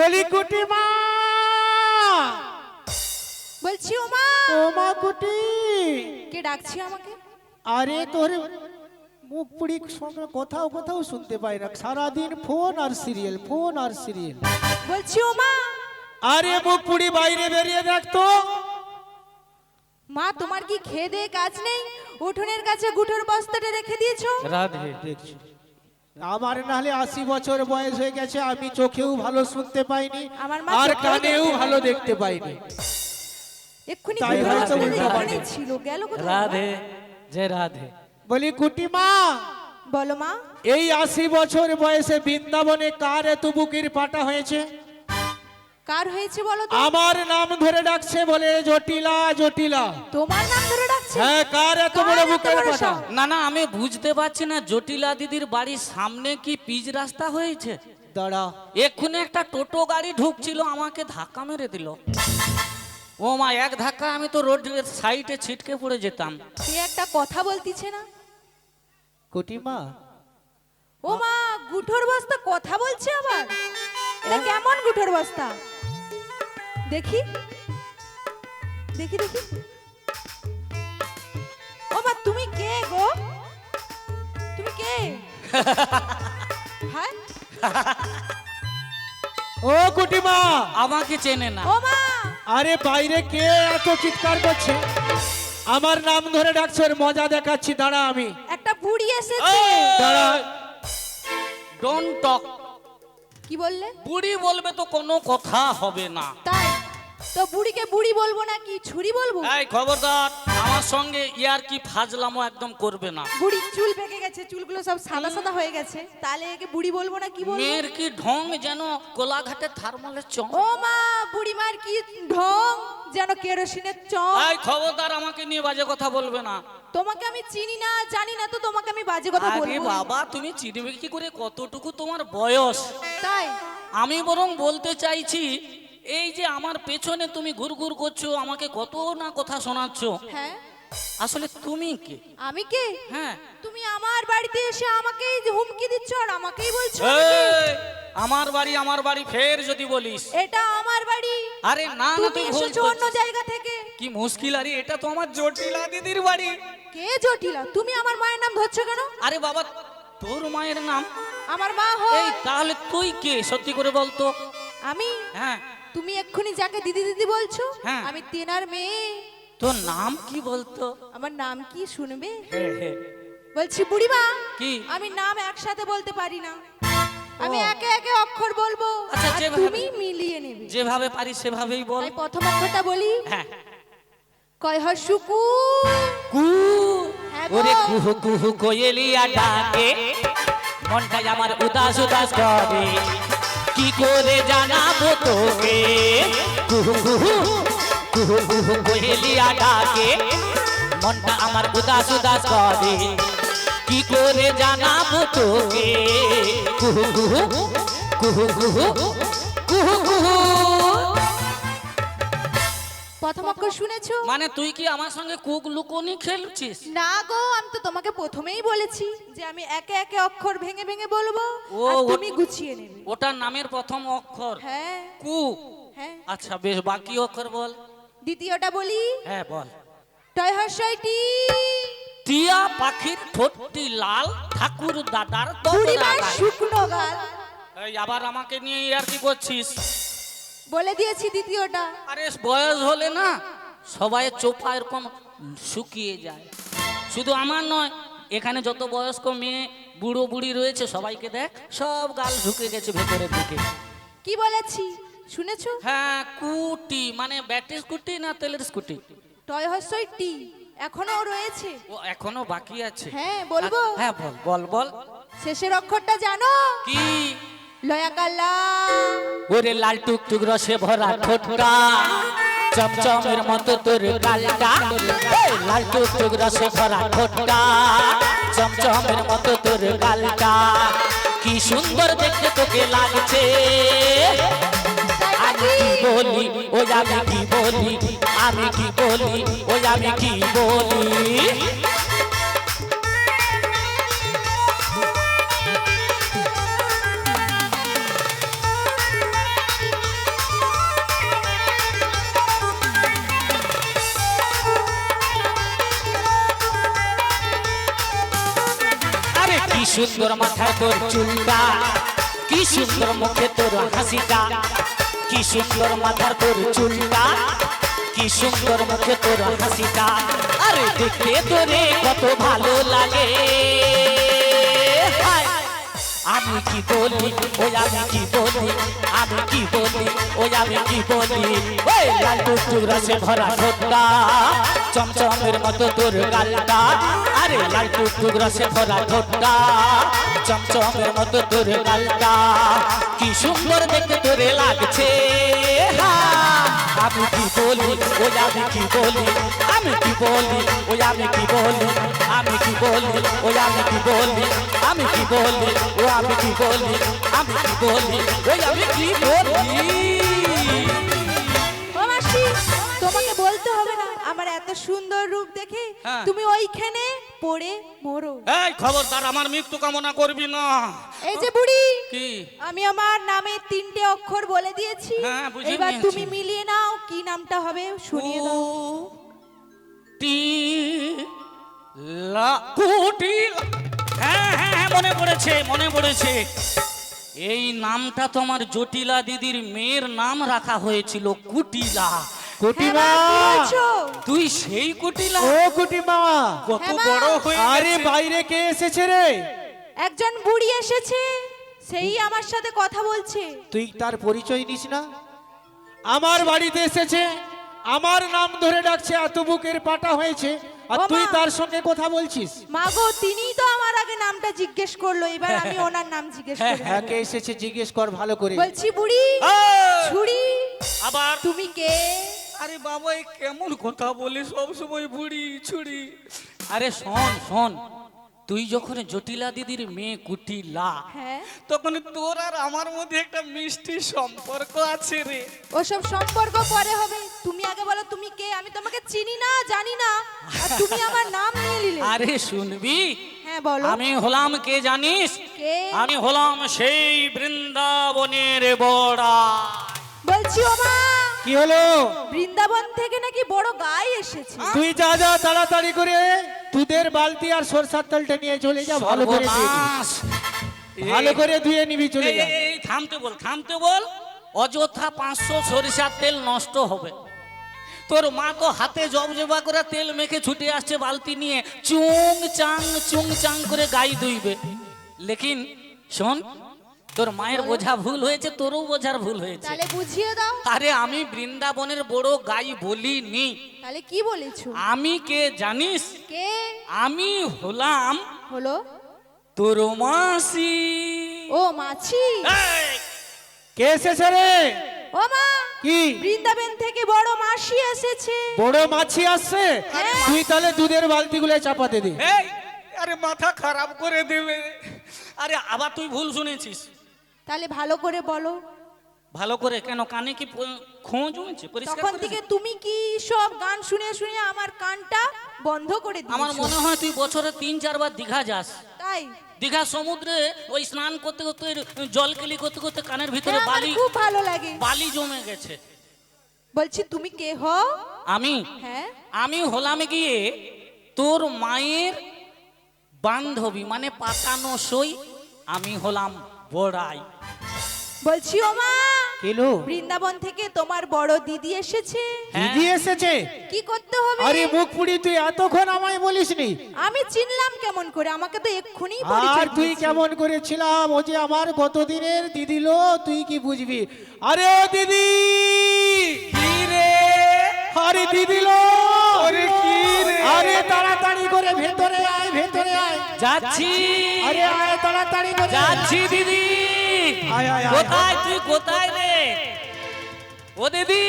বলি কুটি মা, বলছি ওমা। ওমা কুটি, কে ডাকছি আমাকে? আরে তোর মুখ পুড়ি সঙ্গে কোথাও কোথাও শুনতে পাই না, সারাদিন ফোন আর সিরিয়াল, ফোন আর সিরিয়াল। বলছি ওমা। আরে মুখ পুড়ি বাইরে বেরিয়ে দেখতো। মা তোমার কি খেয়ে দেয়ে কাজ নেই? উঠোনের কাছে গুঠোর বস্তাটা রেখে দিয়েছো। রাধে দেখছি, আমার নাহলে 80 বছর বয়স হয়ে গেছে, আমি চোখেও ভালো শুনতে পাইনি আমার মা আর চোখেও কানেও দেখতে ভালো দেখতে পাইনি। এক্ষুনি তাই গুঠোর হয়তো বস্তাটা উল্টো এখানেই পাল্টা। ছিল, গেল কোথায়? রাধে, জয় রাধে। বলি কুটি মা, বলো মা। এই 80 বছর বয়সে বৃন্দাবনে কার এত বুকের পাটা হয়েছে? কার হয়েছে বলো তো? আমার নাম ধরে ডাকছে, বলে জটিলা জটিলা। তোমার নাম ধরে ডাকছে? হ্যাঁ, কার এত বড় কার এত বুকের বড় পাটা? সাহস? না না, আমি বুঝতে পারছি না, জটিলা দিদির বাড়ির সামনে কি পিচ রাস্তা হয়েছে? দাঁড়া, এক্ষুনি একটা টোটো গাড়ি ঢুকছিল, আমাকে ধাক্কা মেরে দিল। ও মা, এক ধাক্কা আমি তো রোড সাইডে ছিটকে পড়ে যেতাম। কে একটা কথা বলতিছে না? কুটি মা, ও মা, গুঠোর বস্তা কথা বলছে আবার? এটা কেমন গুঠোর বস্তা? দেখি দেখি দেখি। ও মা, তুমি কে গো? তুমি কে? হ্যাঁ, ও কুটি মা, আমাকে চেনে না। ও মা। আরে বাইরে কে এত চিৎকার করছে? আমার নাম ধরে ডাকছে, ওর মজা দেখাচ্ছি, দাঁড়া আমি। একটা বুড়ি এসেছে। দাঁড়া, ডোন্ট টক। কি বললে? বুড়ি বলবে তো কোনো কথা হবে না। তাই তো বুড়িকে বুড়ি বলবো না কি ছুরি বলবো? এই খবরদার, আমার সঙ্গে ইয়ার কি ফাজলামো একদম করবে না। বুড়ি চুল পেকে গেছে, চুলগুলো সব সাদা সাদা হয়ে গেছে, তাহলে একে বুড়ি বলবো না কি বলবো? মেয়ের কি ঢং যেন কোলাঘাটের থার্মালের চং। ও মা, বুড়িমার কি ঢং যেন কেরোসিনের চং। এই খবরদার, আমাকে নিয়ে বাজে কথা বলবে না। তোমাকে আমি চিনি না জানি না, তো তোমাকে আমি বাজে কথা আরে বলবো? বাবা, তুমি চিনবে কি করে কতটুকু তোমার বয়স? তাই আমি বরং বলতে চাইছি, এই যে আমার পেছনে তুমি ঘুরঘুর করছো, আমাকে কত না কথা শোনাচ্ছ, হ্যাঁ, আসলে তুমি কে? আমি কে? হ্যাঁ, তুমি আমার বাড়িতে এসে আমাকেই হুমকি দিচ্ছ আর আমাকেই বলছো আমি কে? এই, আমার বাড়ি ফের যদি বলিস। এটা আমার বাড়ি। আরে না না, তুমি তুই ভুল এসেছো অন্য করছিস। জায়গা থেকে। কি মুশকিল, আরে এটা তো আমার জটিলা দিদির বাড়ি। কে জটিলা? তুমি আমার মায়ের নাম ধরছো কেন? আরে বাবা, তোর মায়ের নাম? আমার মা হয়। এই তাহলে তুই কে সত্যি করে বলতো? আমি? হ্যাঁ, তুমি এক্ষুনি যাকে দিদি দিদি বলছো, হ্যাঁ। আমি তেনার মেয়ে। তোর নাম কি বলতো? আমার নাম কি শুনবে? হ্যাঁ, হ্যাঁ। বলছি বুড়িমা, কি? আমি নাম একসাথে বলতে পারি না, আমি একে একে অক্ষর বলবো, আচ্ছা, আর যেভাবে- তুমি মিলিয়ে নেবে। যেভাবে পারিস সেভাবেই বল। তাই প্রথম অক্ষরটা বলি। হ্যাঁ। কয় হসুকু। কু, হ্যাঁ গো। ওরে কুহু কুহু কোয়েলিয়া ডাকে, মনটাই আমার উদাস উদাস করে, কি করে জানাবো তোকে? কুহু কুহু কুহু কুহু কোয়েলিয়া ডাকে, মনটা আমার উদাস উদাস করে, কি করে জানাবো তোকে? কুহু কুহু কুহু কুহু কুহু কুহু। প্রথম অক্ষর শুনেছো? মানে তুই কি আমার সঙ্গে কুক লুকোনি খেলছিস? না গো, আমি তো তোমাকে প্রথমেই বলেছি যে আমি একে একে অক্ষর ভেঙে ভেঙে বলবো, ও, আর ও- তুমি গুছিয়ে নেবে। ওটা নামের প্রথম অক্ষর হ্যাঁ কু। হ্যাঁ। আচ্ছা বেশ, বাকি অক্ষর বল। দ্বিতীয়টা বলি। হ্যাঁ বল। টয় হর্ষয়টি। টিয়া পাখির ঠোঁটটি লাল, ঠাকুর দাদার বুড়িমার তোরা। শুকনো গাল। এই আবার আমাকে নিয়ে আর কি করছিস? বলে দিয়েছি দ্বিতীয়টা। আরে বয়স হলে না সবাই চোপা এরকম শুকিয়ে যায়, শুধু আমার নয়, এখানে যত বয়স্ক মেয়ে বুড়ো বুড়ি রয়েছে সবাইকে দেখ, সব গাল ঝুঁকে গেছে ভেতরের দিকে। কি বলেছি শুনেছো? হ্যাঁ, কুটি মানে ব্যাটারি স্কুটি না তেলের স্কুটি? টয় হর্ষয়টি এখনো রয়েছে। ও এখনো বাকি আছে? হ্যাঁ, বলবো? হ্যাঁ বল বল বল। শেষের অক্ষরটা জানো? কি? লয়াকাল্লা। ওরে লাল টুকটুক রসে ভরা ঠোঁটটা, চমচমের মতো তোর গালটা, এই লাল টুকটুক রসে ভরা ঠোঁটটা, চমচমের মতো তোর গালটা, কি সুন্দর দেখতে তোকে লাগছে। আমি কি বলি, ওই আমি কি বলি, আমি কি বলি, ওই আমি কি বলি। কি সুন্দর মাথায় তোর চুলটা, কি সুন্দর মুখে তোর হাসিটা, কি সুন্দর মাথার তোর চুলটা, কি সুন্দর মুখে তোর হাসিটা। আরে দেখতে তোরে কত ভালো লাগে। হায়, আমি কি বলি ওই আমি কি বলি, আমি কি বলি ওই আমি কি বলি। ওই লাল টুকটুক রসে ভরা ঠোঁটটা, চমচমের মতো তোর গালটা। আরে লাল টুকটুক রসে ভরা ঠোঁটটা, চমচমের মতো তোর গালটা। কি সুন্দর দেখতে তোরে লাগছে। আমি কি বলি ওই আমি কি বলি, আমি কি বলি ওই আমি কি বলি, আমি কি বলি ওই আমি কি বলি, আমি কি বলি ও আমি কি বলি, আমি কি বলি ওই আমি কি বলি। ও মাসি, তোমাকে বলতে হবে না, আমার এত সুন্দর রূপ দেখে হ্যাঁ। তুমি ওইখানে পড়ে মরো। এই খবরদার আমার মৃত্যু কামনা করবি না। এই যে বুড়ি, কি? আমি আমার নামে 3টে অক্ষর বলে দিয়েছি, হ্যাঁ, বুঝে এবার নিয়েছি। তুমি মিলিয়ে নাও কি নামটা হবে, শুনিয়ে দাও। টি লা কুটিল। হ্যাঁ হ্যাঁ হ্যাঁ, মনে পড়েছে মনে পড়েছে। এই নামটা তো আমার জটিলা দিদির মেয়ের নাম রাখা হয়েছিল, কুটিলা। কুটিমা, হ্যাঁ, মা, কি বলছো? তুই সেই কুটিলা? ও কুটিমা, কত হ্যাঁ, মা। বড় হয়ে আরে গেছে। বাইরে কে এসেছে রে? একজন বুড়ি এসেছে, সেই আমার সাথে কথা বলছে। তুই তার পরিচয় নিস না? আমার বাড়িতে এসেছে, আমার নাম ধরে ডাকছে, এত বুকের পাটা হয়েছে, আর ও তুই মা। তার সঙ্গে কথা বলছিস? মাগো, তিনিই তো আমার আগে নামটা জিজ্ঞেস করলো, এবার আমি ওনার নাম জিজ্ঞেস করব। হ্যাঁ, কে এসেছে জিজ্ঞেস কর ভালো করে। বলছি বুড়ি, এই! ছুড়ি, আবার তুমি কে? আরে বাবা, এই কেমন কথা বলে সব সময় বুড়ি ছুড়ি। আরে শোন শোন, তুই যখন জটিলা দিদির মেয়ে কুটিলা, হ্যাঁ, তখন তোর আর আমার মধ্যে একটা মিষ্টি সম্পর্ক আছে রে। ওসব সম্পর্ক পরে হবে, তুমি আগে বলো তুমি কে? আমি তোমাকে চিনি না, জানি না, আর তুমি আমার নাম নিয়ে নিলে। আরে শুনবি, হ্যাঁ বলো। আমি হলাম কে জানিস? কে? আমি হলাম সেই বৃন্দাবনের বড়া। বলছি ও মা, কি হলো? বৃন্দাবন থেকে নাকি বড় গাই এসেছে। তুই যা যা তাড়াতাড়ি করে দুধের বালতি আর সরষার তেলটা নিয়ে চলে যা, ভালো করে ধুয়ে নিবি। সর্বনাশ! ভালো করে ধুয়ে নিবি, চলে এই, যা। এই, এই, থামতে বল থামতে বল। অযথা 500 সরিষার তেল নষ্ট হবে। তোর মা তো হাতে জবজবা করে তেল মেখে ছুটে আসছে বালতি নিয়ে, চুং চাং করে গাই ধুইবে। লেকিন শোন, তোর মায়ের বোঝা ভুল হয়েছে, তোরও বোঝার ভুল হয়েছে। তাহলে বুঝিয়ে দাও। আরে আমি বৃন্দাবনের বড় গাই বলিনি। তাহলে কি বলেছো? আমি কে জানিস? কে আমি হলাম হলো? তোর মাসি। ও মাছি। এই, কে এসেছে রে? ও মা, কি বৃন্দাবন থেকে বড় মাসি এসেছে। বড় মাছি আসছে? হ্যাঁ। তুই তাহলে দুধের বালতিগুলো চাপাতে দে। এই, আরে মাথা খারাপ করে দেবে। আরে আবার তুই ভুল শুনেছিস। তাহলে ভালো করে বলো। ভালো করে কেন, কানে কি খোঁজ হয়েছে? পরিষ্কার তখন করেছিস? থেকে তুমি কি সব গান শুনে শুনে আমার কানটা বন্ধ করে দিয়েছো? আমার মনে হয় তুই বছরে 3-4 বার দীঘা যাস। তাই? দীঘা সমুদ্রে ওই স্নান করতে করতে, জল কেলি করতে করতে কানের ভিতরে হ্যাঁ, আমার বালি খুব ভালো লাগে। বালি জমে গেছে। বলছি তুমি কে হও? আমি হ্যাঁ, আমি হলাম গিয়ে তোর মায়ের বান্ধবী, মানে পাকানো সই। আমি হলাম বড়াই। বলছি ও মা, কেলো? বৃন্দাবন থেকে তোমার বড় দিদি এসেছে। দিদি এসেছে? কি করতে হবে? আরে মুখ পুড়ি, তুই এতক্ষণ আমায় বলিসনি? আমি চিনলাম কেমন করে? আমাকে তো এক্ষুনি আর পরিচয় তুই দিয়েছে। কেমন করেছিলাম, ও যে আমার গতদিনের দিদি লো, তুই কি বুঝবি? আরে ও দিদি, কি রে? আরে দিদি লো, আরে কি রে? আরে তাড়াতাড়ি করে ভেতরে আয়, ভেতরে আয়। যাচ্ছি আরে আয় তাড়াতাড়ি করে। যাচ্ছি দিদি। আয়, আয়, আয়। কোথায় তুই, কোথায় রে? ও দিদি,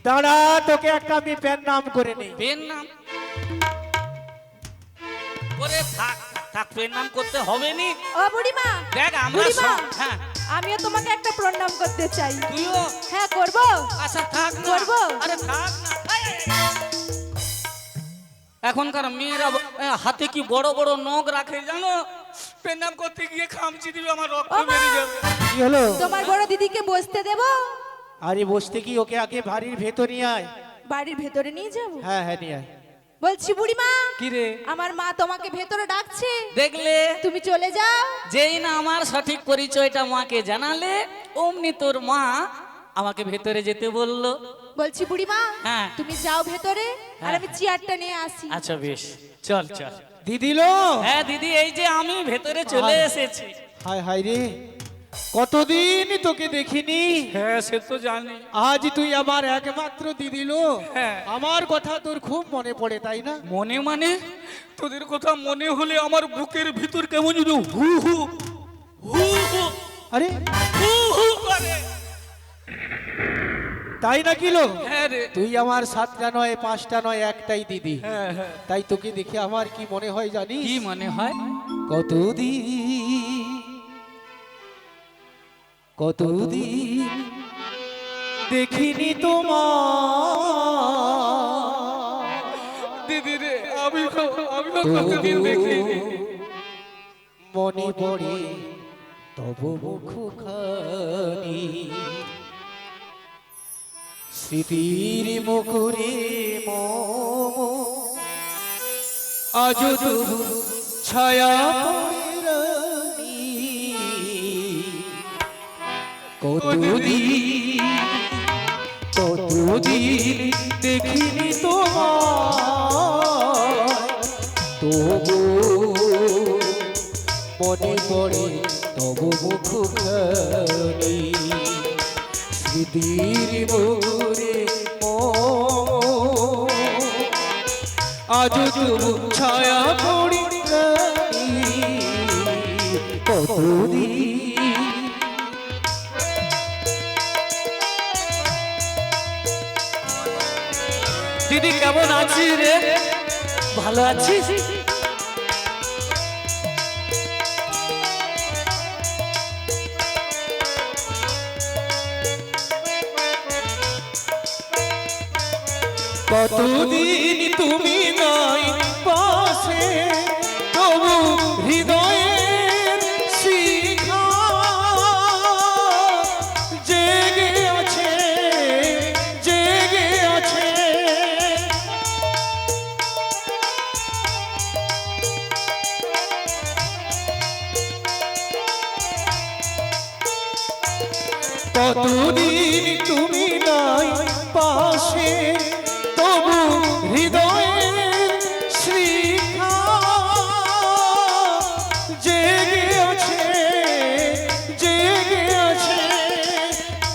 দাঁড়া, তোকে একটা আমি প্যান নাম করে নেই। পেন নাম করে থাক থাক, পেন নাম করতে হবে নি। ও বুড়িমা, দেখ আমরা বুড়িমা, হ্যাঁ, আমিও তোমাকে একটা প্রণাম করতে চাই। তুইও হ্যাঁ, করব। আচ্ছা থাক না। করবো? আরে থাক না। আয়, আয়, আয়। এখনকার মেয়েরা হাতে কি বড় বড় নখ রাখে জানো? পেনাম করতে গিয়ে খামচি দিবে, আমার রক্ত ও মা, বেরিয়ে যাবে। কি হলো? তোমার বড় দিদিকে বসতে দেব? আরে বসতে কি, ওকে আগে বাড়ির ভেতর নিয়ে আয়। বাড়ির ভেতরে নিয়ে যাব? হ্যাঁ হ্যাঁ, নিয়ে আয়। বলছি বুড়িমা, কি রে? আমার মা তোমাকে ভেতরে ডাকছে, দেখলে তুমি চলে যাও। যেই না আমার সঠিক পরিচয়টা মাকে জানালে অমনি তোর মা আমাকে ভেতরে যেতে বললো। বলছি বুড়িমা, হ্যাঁ। তুমি যাও ভেতরে, আর আমি চেয়ারটা নিয়ে আসি। আচ্ছা বেশ, চল চল। দিদিলো, হ্যাঁ দিদি, এই যে আমি ভেতরে চলে এসেছি। হায় হায় রে, কতদিন তোকে দেখিনি। হ্যাঁ সে তো জানি। আজ তুই আমার একমাত্র দিদিলো। হ্যাঁ। আমার কথা তোর খুব মনে পড়ে, তাই না? মনে মানে তোদের কথা মনে হলে আমার বুকের ভিতর কেমন যেন হু হু হু হু আরে হু হু করে। তাই না কিলো? হ্যাঁ রে। তুই আমার 7টা নয় 5টা নয় একটাই দিদি। হ্যাঁ হ্যাঁ। তাই তোকে দেখে আমার কি মনে হয় জানিস? কি মনে হয়? কতদিন দেখিনি তোমার দিদি রে, আমি কতদিন দেখিনি। মনে পড়ে তব মুখখানি, স্মৃতির মুখরে মম আজ তবু ছায়া পড়ে রানী। কতদিন দেখিনি তোমার, তবু মনে পড়ে তবু মুখখানি, স্মৃতির মোরে আজ তবু ছায়া পড়ি রানী। কতদিন দিদি কেমন আছিস রে? ভালো আছিস? কতদিন তুমি নাই পাশে, তবু হৃদয়ের শিখা জেগে আছে, জেগে আছে। কতদিন তুমি নাই পাশে, তবু হৃদয়ের শিখা জেগে আছে, জেগে আছে।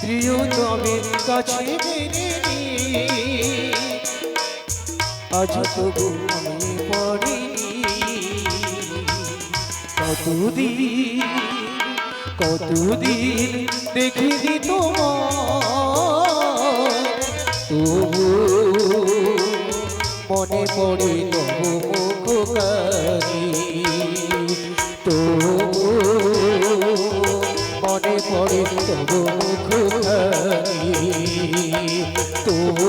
প্রিয়তমের কাছে মেনে আজ তবু মনে পড়েনি। কতদিন দেখিনি তোমার, তবু মনে পড়ে তবু মুখখানি, তবু মনে পড়ে তবু মুখখানি, তবু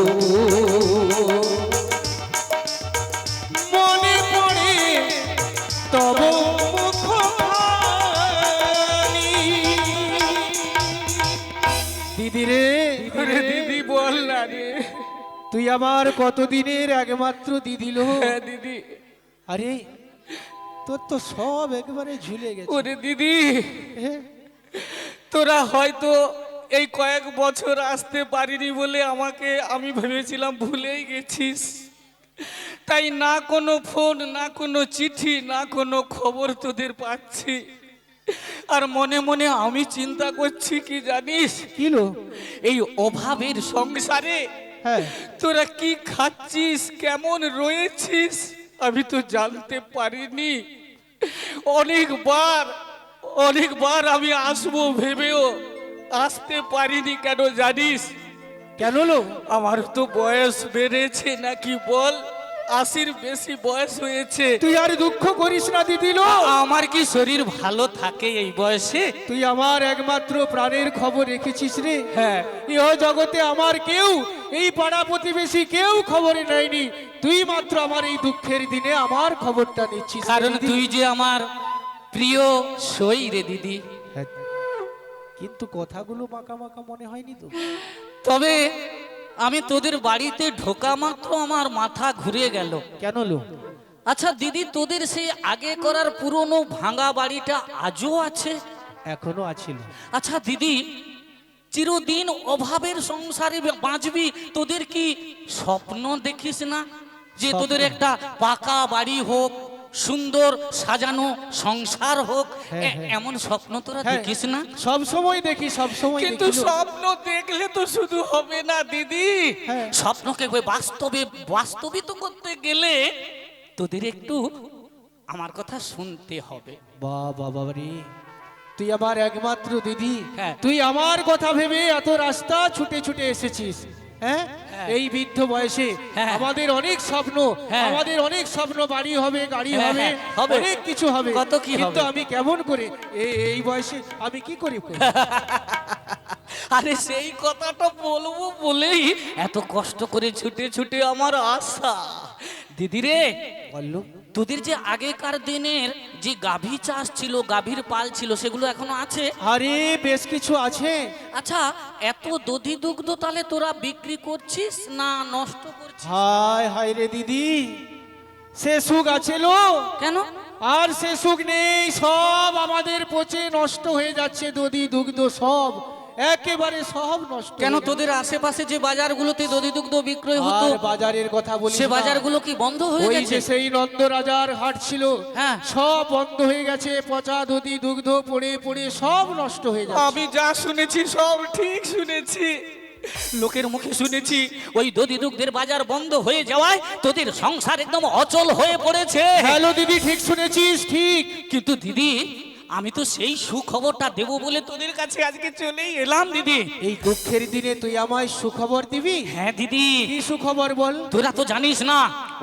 মনে পড়ে তবু মুখখানি। দিদি রে, আরে দিদি বল না রে। তুই আমার কতদিনের একমাত্র দিদিলো। হ্যাঁ দিদি। আরে তোর তো সব একবারে ঝুলে গেছে। ওরে দিদি, হ্যাঁ, তোরা হয়তো এই কয়েক বছর আসতে পারিনি বলে আমি ভেবেছিলাম ভুলেই গেছিস। তাই না কোনো ফোন, না কোনো চিঠি, না কোনো খবর তোদের পাচ্ছি। আর মনে মনে আমি চিন্তা করছি কি জানিস, কিলো? এই অভাবের সংসারে হ্যাঁ, তোরা কি খাচ্ছিস, কেমন রয়েছিস আমি তো জানতে পারিনি। অনেকবার আমি আসবো ভেবেও আসতে পারিনি। কেন জানিস? কেন লো? আমার তো বয়স বেড়েছে নাকি বল, 80-র বেশি বয়স হয়েছে। তুই আর দুঃখ করিস না দিদিলো। আমার কি শরীর ভালো থাকে এই বয়সে? তুই আমার একমাত্র প্রাণের খবর রেখেছিস রে। হ্যাঁ। ইহ জগতে আমার কেউ, এই পাড়া প্রতিবেশী কেউ খবরে নেয়নি। তুই মাত্র আমার এই দুঃখের দিনে আমার খবরটা নিচ্ছিস। কারণ দিদি। তুই যে আমার প্রিয় সই রে দিদি। হ্যাঁ, কিন্তু কথাগুলো মাকা মাকা মনে হয়নি তো? তবে আমি তোদের বাড়িতে ঢোকা মাত্র আমার মাথা ঘুরে গেল। কেন লো? আচ্ছা দিদি, তোদের সেই আগে করার পুরনো ভাঙা বাড়িটা আজও আছে? এখনো আছিল। আচ্ছা দিদি, চিরদিন অভাবের সংসারে বাঁচবি, তোদের কি স্বপ্ন দেখিস না যে স্বপ্ন? তোদের একটা পাকা বাড়ি হোক, সুন্দর সাজানো সংসার হোক, হ্যাঁ, হ্যাঁ। এমন স্বপ্ন তোরা হ্যাঁ, দেখিস না? সব সময় দেখি, সব সময় কিন্তু দেখি লো। স্বপ্ন দেখলে তো শুধু হবে না দিদি, হ্যাঁ, স্বপ্নকে ওই বাস্তবিত করতে গেলে তোদের একটু আমার কথা শুনতে হবে। বাবা রে, তুই আমার একমাত্র দিদি, হ্যাঁ। তুই আমার কথা ভেবে এত রাস্তা ছুটে ছুটে এসেছিস। হ্যাঁ, হ্যাঁ। এই বৃদ্ধ বয়সে হ্যাঁ। আমাদের অনেক স্বপ্ন, হ্যাঁ। আমাদের অনেক স্বপ্ন, বাড়ি হবে, গাড়ি হ্যাঁ, হবে, হ্যাঁ, হবে। অনেক কিছু হবে। কত কি কিন্তু হবে। আমি কেমন করে এই বয়সে আমি কি করি? আরে সেই কথাটা বলবো বলেই এত কষ্ট করে ছুটে ছুটে আমার আশা। দিদি রে, বললো তোদের যে আগেকার দিনের যে গাভী চাষ ছিল, গাভীর পাল ছিল, সেগুলো এখনো আছে? আরে বেশ কিছু আছে। আচ্ছা, এত দধি দুগ্ধ তাহলে তোরা বিক্রি করছিস না নষ্ট করছিস? হায় হায় রে দিদি, সে সুখ আছে লো? কেন? আর সে সুখ নেই, সব আমাদের পচে নষ্ট হয়ে যাচ্ছে, দধি দুগ্ধ সব একেবারে সব নষ্ট কেন হয়ে তোদের আশেপাশে যে বাজারগুলোতে দধি দুগ্ধ বিক্রয় গেছে। হতো, আর বাজারের কথা বলি সে বাজারগুলো কি বন্ধ হয়ে ওই গেছে? যে সেই নন্দ রাজার হাট ছিল, হ্যাঁ। সব বন্ধ হয়ে গেছে, পচা দধি দুগ্ধ পড়ে পড়ে সব নষ্ট হয়ে যাচ্ছে। আমি যা শুনেছি সব ঠিক শুনেছি। লোকের মুখে শুনেছি ওই দধি দুগ্ধের বাজার বন্ধ হয়ে যাওয়ায় তোদের সংসার একদম অচল হয়ে পড়েছে। হ্যালো দিদি, ঠিক শুনেছিস, ঠিক। কিন্তু দিদি, আমি তো সেই সুখবরটা দেব বলে তোদের কাছে আজকে চলেই এলাম দিদি। এই দুঃখের দিনে তুই আমায় সুখবর দিবি? হ্যাঁ দিদি, কি সুখবর বল? তোরা তো জানিস না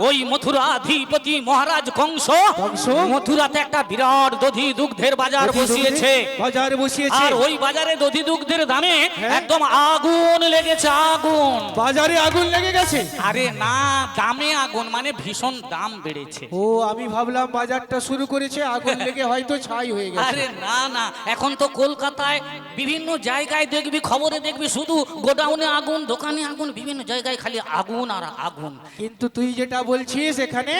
ওই মথুরাধিপতি মহারাজ কংস কংস? মথুরাতে একটা বিরাট দধি দুগ্ধের বাজার দধি দুগ্ধে বসিয়েছে। বাজার বসিয়েছে। আর ওই বাজারে দধি দুগ্ধের দামে হ্যাঁ। একদম আগুন লেগেছে, আগুন। বাজারে আগুন লেগে গেছে? আরে না, দামে আগুন মানে ভীষণ দাম বেড়েছে। ও, আমি ভাবলাম বাজারটা শুরু করেছে, আগুন লেগে হয়তো ছাই হয়ে গেছে। আরে না না, এখন তো কলকাতায় বিভিন্ন জায়গায় দেখবি, খবরে দেখবি, শুধু গোডাউনে আগুন, দোকানে আগুন, বিভিন্ন জায়গায় খালি আগুন আর আগুন। কিন্তু তুই যেটা বলছিস, এখানে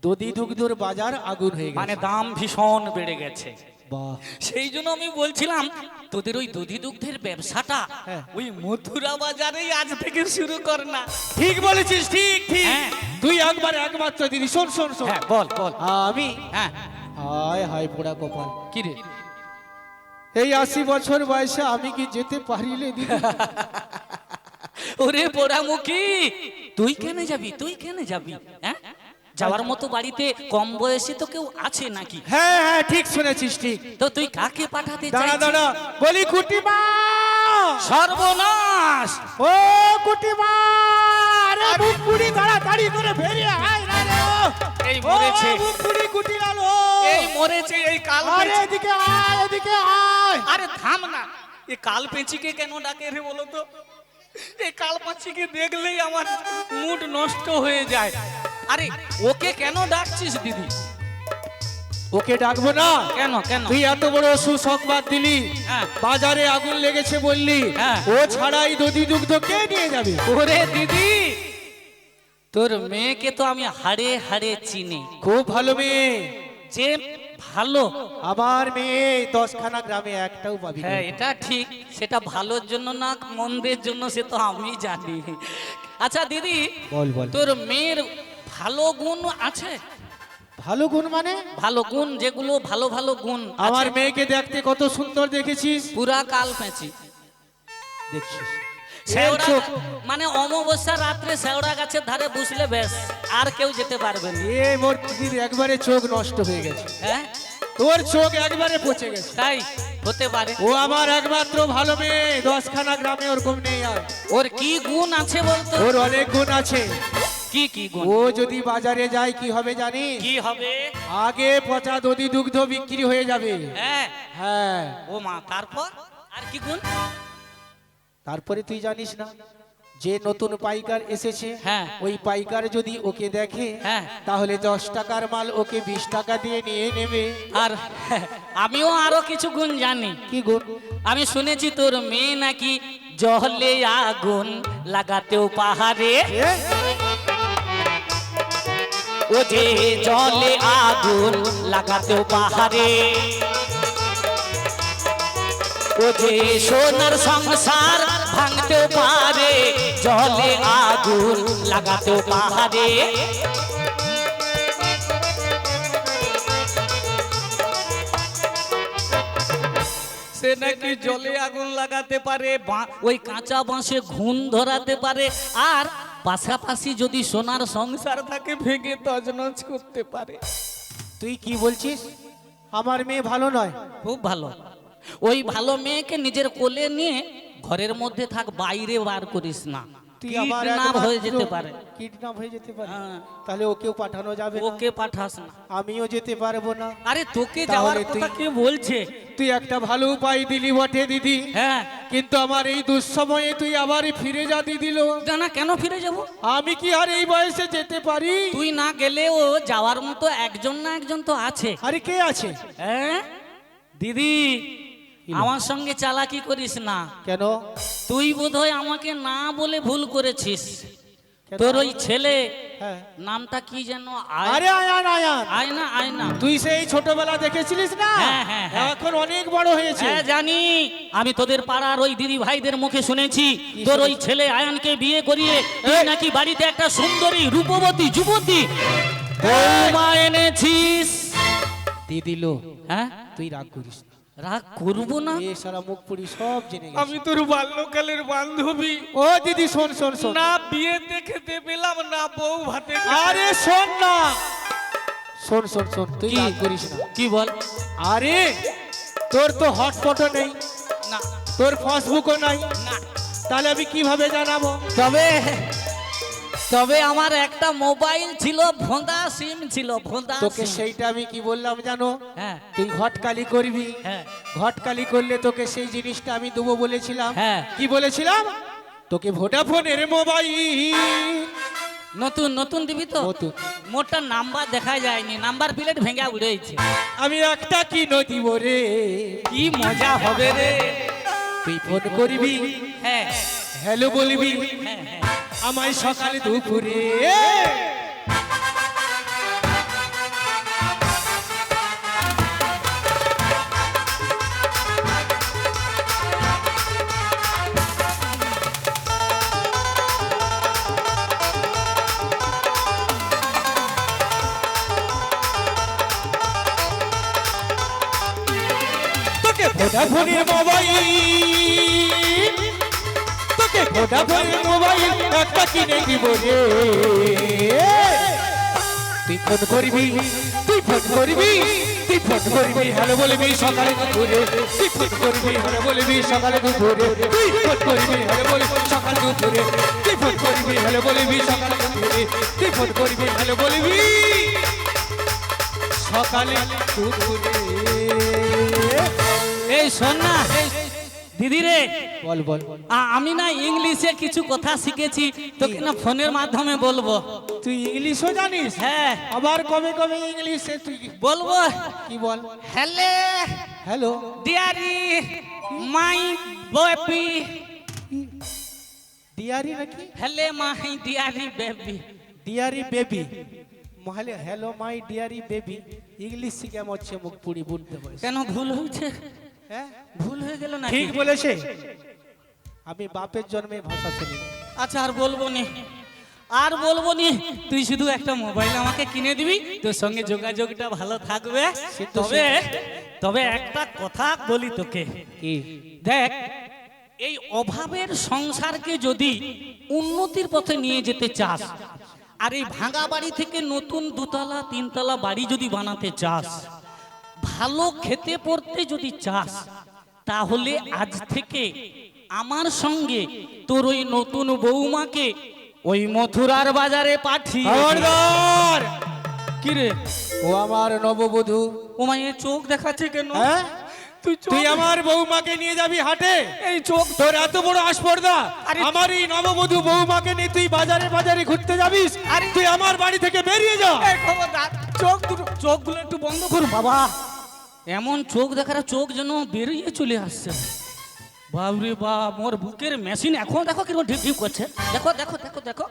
দধি দুগ্ধর বাজার আগুন হয়ে গেছে। মানে দাম ভীষণ বেড়ে গেছে। বাহ, সেই জন্য আমি বলছিলাম তোদের ওই দধি দুগ্ধের ব্যবসাটা হ্যাঁ। ওই মথুরা বাজারেই আজ থেকে শুরু কর না। ঠিক বলেছিস, ঠিক ঠিক। হ্যাঁ। তুই একমাত্র দিদি, শোন শোন শোন। হ্যাঁ, বল বল। আমি হ্যাঁ, হায় হায় পোড়া কপাল, কি রে? এই 80 বছর বয়সে আমি কি যেতে পারিলে দিদি? ওরে পোড়ামুখী, তুই কেন যাবি? তুই কেন যাবি? হ্যাঁ, যাওয়ার মতো বাড়িতে কম বয়সে তো কেউ আছে নাকি? হ্যাঁ হ্যাঁ, ঠিক শুনেছিস, ঠিক। তো তুই কাকে পাঠাতে দাঁড়া চাইছিস? দাঁড়া, বলি কুটিমা, সর্বনাশ! ও কুটিমা, আরে মুখ পুরি তাড়াতাড়ি করে বেরিয়ে আয় না রে। এই মরেছে। ও, মুখ পুরি কুটি গেল। এই মরেছে এই কাল আরে পেঁচি। এদিকে আয়, এদিকে আয়। আরে থাম না, এই কাল পেঁচিকে কেন ডাকে রে বলো তো? এই কাল পেঁচিকে দেখলেই আমার মুড নষ্ট হয়ে যায়। আরে ওকে কেন ডাকছিস দিদি? ওকে ডাকবো না? কেন কেন? তুই এত বড় সুসংবাদ দিলি, হ্যাঁ। বাজারে আগুন লেগেছে বললি, হ্যাঁ। ও ছাড়াই দধি দুগ্ধ কে নিয়ে যাবে? ওরে দিদি, তোর মেয়েকে তো আমি হাড়ে হাড়ে চিনি। খুব ভালো মেয়ে, যে ভালো, আমার মেয়ে 10খানা গ্রামে একটাও পাবি না। হ্যাঁ এটা ঠিক, সেটা ভালোর জন্য না মন্দের জন্য সে তো আমি জানি। আচ্ছা দিদি, বল বল। তোর মেয়ের ভালো গুণ আছে? ভালো গুণ মানে? ভালো গুণ যেগুলো ভালো ভালো গুণ আমার আছে। মেয়েকে দেখতে কত সুন্দর দেখেছিস? পুরা কাল পেঁচি, দেখছিস? শেওড়া চোখ। মানে অমাবস্যা রাত্রে শেওড়া গাছের ধারে বসলে বেশ, আর কেউ যেতে পারবে না। এ মোর দিদির একবারে চোখ নষ্ট হয়ে গেছে, হ্যাঁ, তোর চোখ একবারে পচে গেছে। তাই হতে পারে। ও আমার একমাত্র ভালো মেয়ে, 10খানা গ্রামে ওরকম নেই আর। ওর কি গুণ আছে বলতো? ওর অনেক গুণ আছে। কি কি গুণ? ও যদি বাজারে যায় কি হবে জানিস? কি হবে? আগে পচা দধি দুগ্ধ বিক্রি হয়ে যাবে। হ্যাঁ, হ্যাঁ, ও মা, তারপর আর কি গুণ? তারপরে তুই জানিস না, যে নতুন পাইকার এসেছে, হ্যাঁ। ওই পাইকার যদি ওকে দেখে, হ্যাঁ। তাহলে 10 টাকার মাল ওকে 20 টাকা দিয়ে নিয়ে নেবে। আর আমিও আরো কিছু গুণ জানি। কি গুণ? আমি শুনেছি তোর মেয়ে নাকি জলে আগুন লাগাতেও পাহাড়ে, এ, ও যে জলে আগুন লাগাতেও পাহাড়ে, ও যে সোনার সংসার ভাঙতেও পারে, জলে আগুন লাগাতেও পাহাড়ে। সে নাকি জলে আগুন লাগাতে পারে, ওই কাঁচা বাঁশে ঘুণ ধরাতে পারে, আর পাশাপাশি যদি সোনার সংসার তাকে ভেঙে তছনছ করতে পারে। তুই কি বলছিস? আমার মেয়ে ভালো নয়? খুব ভালো। ওই ভালো মেয়েকে নিজের কোলে নিয়ে ঘরের মধ্যে থাক, বাইরে বার করিস না, তুই আবার কিডন্যাপ হয়ে যেতে পারে। কিডন্যাপ হয়ে যেতে পারে? হ্যাঁ। তাহলে ওকেও পাঠানো যাবে না? ওকে পাঠাস না। আমিও যেতে পারবো না। আরে তোকে তাহলে যাওয়ার তুই- কথা কে বলছে? তুই একটা ভালো উপায় দিলি বটে দিদি, হ্যাঁ, কিন্তু আমার এই দুঃসময়ে তুই আবারই ফিরে যা দিদিল। জানা কেন ফিরে যাব? আমি কি আর এই বয়সে যেতে পারি? তুই না গেলেও যাওয়ার মতো একজন না একজন তো আছে। আরে কে আছে? হ্যাঁ দিদি, আমার সঙ্গে চালাকি করিস না। কেন? তুই বোধহয় আমাকে না বলে ভুল করেছিস। কেন? তোর ওই ছেলে হ্যাঁ। নামটা কি যেন? আরে আয়ান আয়ান, আয়না আয়না। তুই সেই ছোটবেলা দেখেছিলিস না? হ্যাঁ, হ্যাঁ, হ্যাঁ। এখন অনেক বড় হয়েছে। হ্যাঁ জানি, আমি তোদের পাড়ার ওই দিদি ভাইদের মুখে শুনেছি তোর ওই ছেলে আয়ানকে বিয়ে করিয়ে তুই নাকি বাড়িতে একটা সুন্দরী রূপবতী যুবতী বৌমা এনেছিস। দিদিল, হ্যাঁ, তুই রাগ করিস না। রাগ করবো না। এ সারা মুখ পুরি সব জেনে গেছে। আমি তোর বাল্যকালের বান্ধবী। ও দিদি শোন শোন শোন, না বিয়ে দেখতে পেলাম, না বউ ভাতে। আরে শোন না, শোন শোন শোন, তুই কি? রাগ করিস না। কি বল? আরে তোর তো হটস্পটও নেই, না তোর ফেসবুকও নাই, না, তাহলে আমি কিভাবে জানাবো? তবে তবে আমার একটা মোবাইল ছিল, ভোঁদা সিম ছিল, ভোঁদা তোকে সিম। সেইটা আমি কি বললাম জানো? হ্যাঁ তুই ঘটকালি করবি, হ্যাঁ ঘটকালি করলে তোকে সেই জিনিসটা আমি দেবো বলেছিলাম। হ্যাঁ। কি বলেছিলাম? তোকে ভোডাফোনের মোবাইল নতুন নতুন দিবি তো? নতুন। মোটটা নাম্বার দেখা যায়নি, নাম্বার প্লেট ভেঙে উড়েছে। আমি একটা কিনো দিব রে, কি মজা হবে রে। তুই ফোন করবি, হ্যাঁ হ্যালো বলবি হ্যাঁ হ্যাঁ। আমায় সকালে দুপুরে। তোকে ভোডাফোনের মোবাইল, তোকে ভোডাফোনের মোবাইল একটা কিনে দিব রে। তুই ফোন করবি, তুই ফোন করবি, তুই ফোন করবি, হ্যালো বলবি সকালে দুপুরে। তুই ফোন করবি, হ্যালো বলবি সকালে দুপুরে। তুই ফোন করবি, হ্যালো বলবি সকালে দুপুরে। তুই ফোন করবি, হ্যালো বলবি সকালে দুপুরে। তুই ফোন করবি, হ্যালো বলবি সকালে দুপুরে। এই শোন না দিদি রে, বল বল। আমি না ইংলিশে কিছু কথা শিখেছি, তোকে না ফোনের মাধ্যমে বলবো। তুই ইংলিশও জানিস? হ্যাঁ আবার কবে কবে ইংলিশে তুই বলবো। কি বল? Hello hello dearie my baby, dearie নাকি? Hello my dearie baby. Dearie baby, মহলে hello my dearie baby. English শিখে আমার হচ্ছে মুখ পুরি বলতে পারে। কেন ভুল হয়েছে? হ্যাঁ ভুল হয়ে গেল না? ঠিক বলেছে। আমি বাপের জন্মে ভাষা শুনি। আচ্ছা আর বলবো নি, আর বলবো নি। তুই শুধু একটা মোবাইল আমাকে কিনে দিবি, তোর সঙ্গে যোগাযোগটা ভালো থাকবে। তবে তবে একটা কথা বলি তোকে, কি? দেখ এই অভাবের সংসারকে যদি উন্নতির পথে নিয়ে যেতে চাস, আর এই ভাঙা বাড়ি থেকে নতুন দুতলা তিনতলা বাড়ি যদি বানাতে চাস, ভালো খেতে পড়তে যদি চাস, তাহলে আজ থেকে আমার সঙ্গে তোর ওই নতুন বৌমাকে ওই মথুরার বাজারে পাঠিয়ে দে। খবরদার! কি রে, ও আমার নববধূ। ও মায়ের চোখ দেখাচ্ছে কেন? হ্যাঁ তুই তুই আমার বৌমাকে নিয়ে যাবি হাটে? এই চোখ তোর এত বড় আসপর্দা! আরে আমার এই নববধূ বৌমাকে নিয়ে তুই বাজারে বাজারে ঘুরতে যাবিস? আরে তুই আমার বাড়ি থেকে বেরিয়ে যা। এই খবরদার, চোখ দুটো, চোখগুলো একটু বন্ধ করুন। বাবা এমন চোখ দেখার, চোখ যেন বেরিয়ে চলে আসছে। বাবরে বাপ, মোর বুকের মেশিন এখন দেখো কিরকম ঢিপ ঢিপ করছে। দেখো দেখো দেখো দেখো,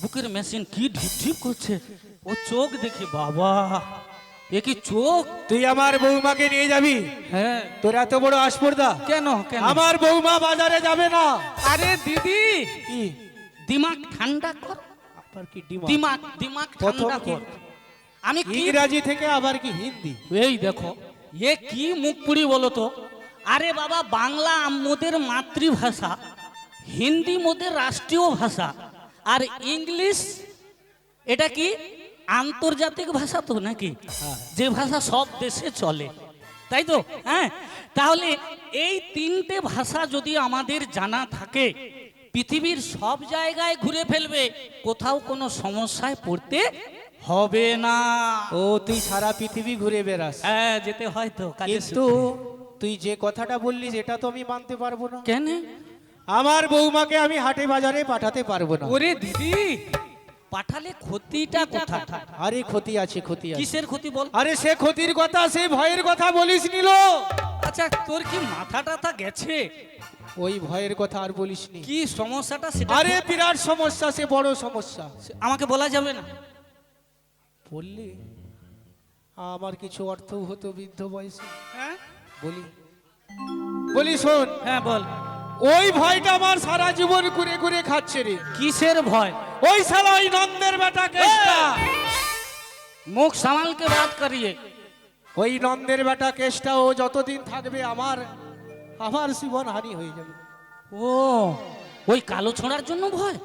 বুকের মেশিন কি ঢিপ ঢিপ করছে। ও চোখ দেখি বাবা, এ কি চোখ! তুই আমার বৌমাকে নিয়ে যাবি? হ্যাঁ। তোর এত বড় আসপর্দা? কেন কেন? আমার বৌমা বাজারে যাবে না। আরে দিদি, কি দিমাগ ঠান্ডা কর, আবার কি ডিমা? দিমাগ দিমাগ প্রথম ঠান্ডা কি? কর। আমি কি, ইংরাজি থেকে আবার কি হিন্দি? এই দেখো এ কি মুখ পুরি বলো তো। আরে বাবা, বাংলা মোদের মাতৃভাষা, হিন্দি মোদের রাষ্ট্রীয় ভাষা, আর ইংলিশ এটা কি আন্তর্জাতিক ভাষা তো নাকি, যে ভাষা সব দেশে চলে, তাই তো? হ্যাঁ, তাহলে এই তিনটে ভাষা যদি আমাদের জানা থাকে, পৃথিবীর সব জায়গায় ঘুরে ফেলবে, কোথাও কোনো সমস্যায় পড়তে হবে না। ও তুই সারা পৃথিবী ঘুরে বেড়াস? হ্যাঁ, যেতে হয় তো কাজের কিন্তু সূত্রে। তুই যে কথাটা বললি সেটা তো আমি মানতে পারবো না। কেন? আমার বৌমাকে আমি হাটে বাজারে পাঠাতে পারবো না। ওরে দিদি, পাঠালে ক্ষতিটা কোথায়? আরে ক্ষতি আছে, ক্ষতি আছে। কিসের ক্ষতি বল? আরে সে ক্ষতির কথা, সে ভয়ের কথা বলিস নিল। আচ্ছা, তোর কি মাথা টাথা গেছে? ওই ভয়ের কথা আর বলিসনি। কি সমস্যাটা সেটা আরে বিরাট সমস্যা, সে বড় সমস্যা। আমাকে বলা যাবে না? বললি আমার কিছু অর্থ হতো বৃদ্ধ বয়সে। হ্যাঁ বলি বলি শোন, হ্যাঁ বল। ওই ভয়টা আমার সারা জীবন ঘুরে ঘুরে খাচ্ছে রে। কিসের ভয়? ওই শালা ওই নন্দের বেটা কেসটা। মুখ সামালকে বাদ করিয়ে। ওই নন্দের বেটা কেসটা ও যতদিন থাকবে আমার জীবন হানি হয়ে যাবে। ও, ওই কালো ছোঁড়ার জন্য ভয়?